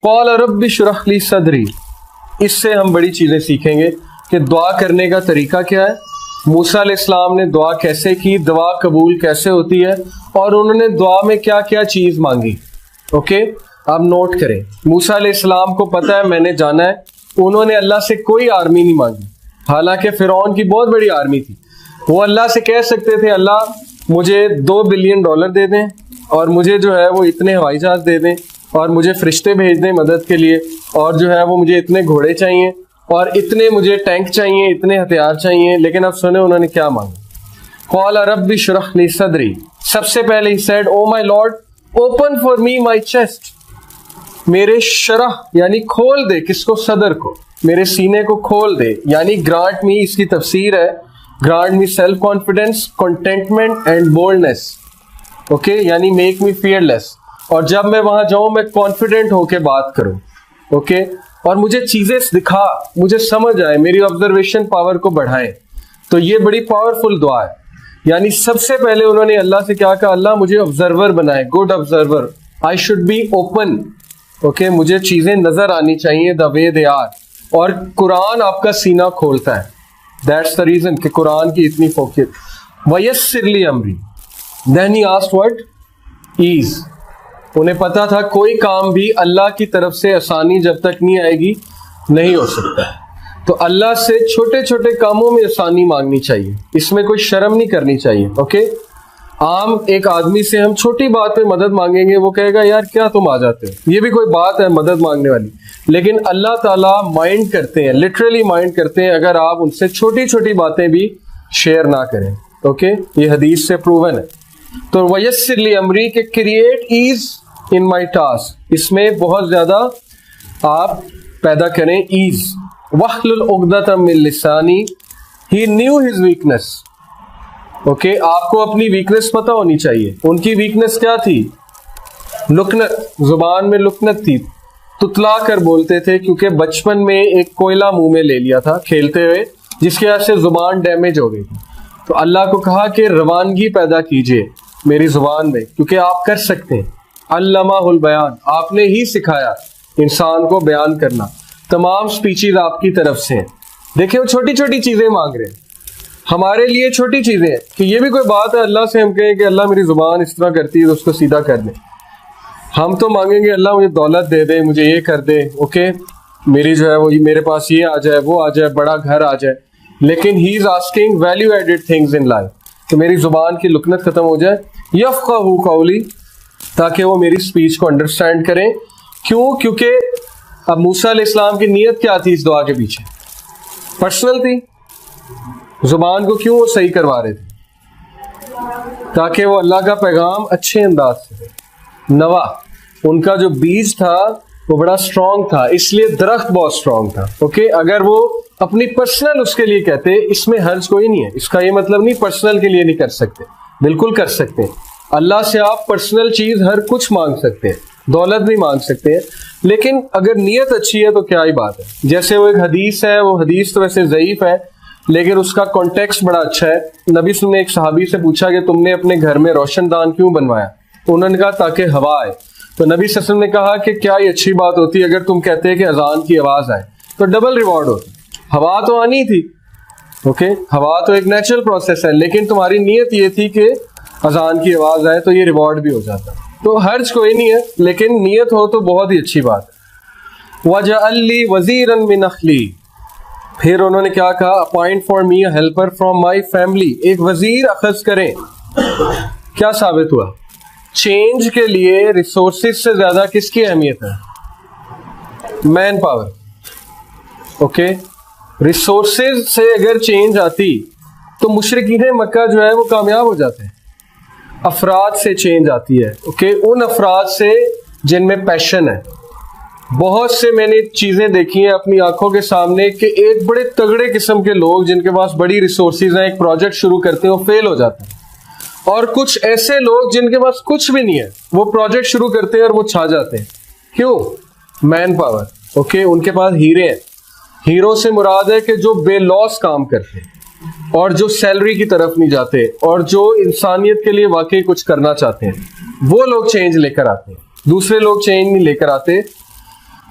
قال رب اشرح لی صدری. اس سے ہم بڑی چیزیں سیکھیں گے کہ دعا کرنے کا طریقہ کیا ہے, موسیٰ علیہ السلام نے دعا کیسے کی, دعا قبول کیسے ہوتی ہے, اور انہوں نے دعا میں کیا کیا چیز مانگی. اوکے, آپ نوٹ کریں. موسیٰ علیہ السلام کو پتہ ہے میں نے جانا ہے, انہوں نے اللہ سے کوئی آرمی نہیں مانگی, حالانکہ فرعون کی بہت بڑی آرمی تھی. وہ اللہ سے کہہ سکتے تھے اللہ مجھے $2 بلین دے دیں, اور مجھے جو ہے وہ اتنے ہوائی جہاز دے دیں, اور مجھے فرشتے بھیج دیں مدد کے لیے, اور جو ہے وہ مجھے اتنے گھوڑے چاہیے, اور اتنے مجھے ٹینک چاہیے, اتنے ہتھیار چاہیے. لیکن اب سنیں انہوں نے کیا مانگا. قال رب اشرح لی صدری. سب سے پہلے he said, oh my Lord, open for me my chest. میرے شرح یعنی کھول دے, کس کو؟ صدر کو, میرے سینے کو کھول دے. یعنی گرانٹ می, اس کی تفسیر ہے grant me self confidence, contentment and boldness. Okay, یعنی میک می فیئر لیس, اور جب میں وہاں جاؤں میں کانفیڈنٹ ہو کے بات کروں. اوکے, اور مجھے چیزیں دکھا, مجھے سمجھ آئے, میری آبزرویشن پاور کو بڑھائے. تو یہ بڑی پاورفل دعا ہے. یعنی سب سے پہلے انہوں نے اللہ سے کیا کہا, اللہ مجھے آبزرور بنائے, good observer, I should be open. Okay, مجھے چیزیں نظر آنی چاہیے دا وے دے آر. اور قرآن آپ کا سینہ کھولتا ہے. دیٹس دا ریزن کہ قرآن کی اتنی فوقیت. وَيَسِّرْ لِي أَمْرِي. Then he asked what? Ease. انہیں پتا تھا کوئی کام بھی اللہ کی طرف سے آسانی جب تک نہیں آئے گی نہیں ہو سکتا. تو اللہ سے چھوٹے چھوٹے کاموں میں آسانی مانگنی چاہیے, اس میں کوئی شرم نہیں کرنی چاہیے. اوکے, عام ایک آدمی سے ہم چھوٹی بات پہ مدد مانگیں گے, وہ کہے گا یار کیا تم آ جاتے ہو, یہ بھی کوئی بات ہے مدد مانگنے والی. لیکن اللہ تعالیٰ مائنڈ کرتے ہیں, لٹرلی مائنڈ کرتے ہیں اگر آپ ان سے چھوٹی چھوٹی باتیں بھی شیئر نہ کریں. اوکے, یہ حدیث سے پروون ہے. تو وَيَسِّرْ لِي أَمْرِي کہ کریٹ ایز ان مائی ٹاسک, اس میں بہت زیادہ آپ پیدا کریں ایز. وَاحْلُلْ عُقْدَةً مِّن لِّسَانِي. He knew his weakness. Okay, آپ کو اپنی ویکنس پتہ ہونی چاہیے. ان کی ویکنس کیا تھی؟ لکنت, زبان میں لکنت تھی, تتلا کر بولتے تھے, کیونکہ بچپن میں ایک کوئلہ منہ میں لے لیا تھا کھیلتے ہوئے, جس کی وجہ سے زبان ڈیمیج ہو گئی تھی. تو اللہ کو کہا کہ روانگی پیدا کیجئے میری زبان میں, کیونکہ آپ کر سکتے ہیں. علمہ البیان, آپ نے ہی سکھایا انسان کو بیان کرنا. تمام سپیچز آپ کی طرف سے ہیں. دیکھیں وہ چھوٹی چھوٹی چیزیں مانگ رہے ہیں, ہمارے لیے چھوٹی چیزیں ہیں کہ یہ بھی کوئی بات ہے اللہ سے ہم کہیں کہ اللہ میری زبان اس طرح کرتی ہے تو اس کو سیدھا کر دیں. ہم تو مانگیں گے اللہ مجھے دولت دے دے, مجھے یہ کر دے, اوکے میری جو ہے وہ میرے پاس یہ آ جائے, وہ آ جائے, بڑا گھر آ جائے. لیکن he is asking value added things in life, کہ میری زبان کی لکنت ختم ہو جائے. یفقہوا قولی, تاکہ وہ میری اسپیچ کو انڈرسٹینڈ کریں. کیوں؟ کیونکہ اب موسیٰ علیہ السلام کی نیت کیا تھی اس دعا کے پیچھے؟ پرسنل تھی. زبان کو کیوں وہ صحیح کروا رہے تھے؟ تاکہ وہ اللہ کا پیغام اچھے انداز سے نوا. ان کا جو بیج تھا وہ بڑا اسٹرانگ تھا, اس لیے درخت بہت اسٹرانگ تھا. اوکے, اگر وہ اپنی پرسنل اس کے لیے کہتے, اس میں حرج کوئی نہیں ہے. اس کا یہ مطلب نہیں پرسنل کے لیے نہیں کر سکتے, بالکل کر سکتے ہیں. اللہ سے آپ پرسنل چیز ہر کچھ مانگ سکتے ہیں, دولت بھی مانگ سکتے ہیں, لیکن اگر نیت اچھی ہے تو کیا ہی بات ہے. جیسے وہ ایک حدیث ہے, وہ حدیث تو ویسے ضعیف ہے لیکن اس کا کانٹیکسٹ بڑا اچھا ہے. نبی صلی اللہ علیہ وسلم نے ایک صحابی سے پوچھا کہ تم نے اپنے گھر میں روشن دان کیوں بنوایا؟ انہوں نے کہا تاکہ ہوا آئے. تو نبی صلی اللہ علیہ وسلم نے کہا کہ کیا یہ اچھی بات ہوتی اگر تم کہتے کہ اذان کی آواز آئے تو ڈبل ریوارڈ ہوتی. ہوا تو آنی تھی, اوکے, ہوا تو ایک نیچرل پروسیس ہے, لیکن تمہاری نیت یہ تھی کہ اذان کی آواز آئے تو یہ ریوارڈ بھی ہو جاتا. تو حرج کوئی نہیں ہے, لیکن نیت ہو تو بہت ہی اچھی بات ہے. وَجَعَلْ لِي وَزِيرًا مِّنْ أَخْلِي. پھر انہوں نے کیا کہا؟ Appoint for me a helper from my family. ایک وزیر اخذ کریں. کیا ثابت ہوا؟ چینج کے لیے ریسورسز سے زیادہ کس کی اہمیت ہے؟ Man power. اوکے, ریسورسز سے اگر چینج آتی تو مشرکین مکہ جو ہے وہ کامیاب ہو جاتے ہیں. افراد سے چینج آتی ہے. اوکے, ان افراد سے جن میں پیشن ہے. بہت سے میں نے چیزیں دیکھی ہیں اپنی آنکھوں کے سامنے کہ ایک بڑے تگڑے قسم کے لوگ جن کے پاس بڑی ریسورسز ہیں, ایک پروجیکٹ شروع کرتے ہیں وہ فیل ہو جاتے ہیں. اور کچھ ایسے لوگ جن کے پاس کچھ بھی نہیں ہے, وہ پروجیکٹ شروع کرتے ہیں اور وہ چھا جاتے ہیں. کیوں؟ Man power. اوکے, ان کے پاس ہیرے ہیں. ہیرو سے مراد ہے کہ جو بے لوس کام کرتے ہیں اور جو سیلری کی طرف نہیں جاتے اور جو انسانیت کے لیے واقعی کچھ کرنا چاہتے ہیں, وہ لوگ چینج لے کر آتے ہیں. دوسرے لوگ چینج نہیں لے کر آتے.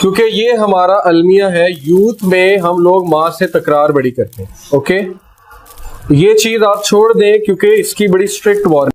کیونکہ یہ ہمارا المیہ ہے، یوتھ میں ہم لوگ ماں سے تکرار بڑی کرتے ہیں. اوکے، یہ چیز آپ چھوڑ دیں کیونکہ اس کی بڑی اسٹرکٹ وارننگ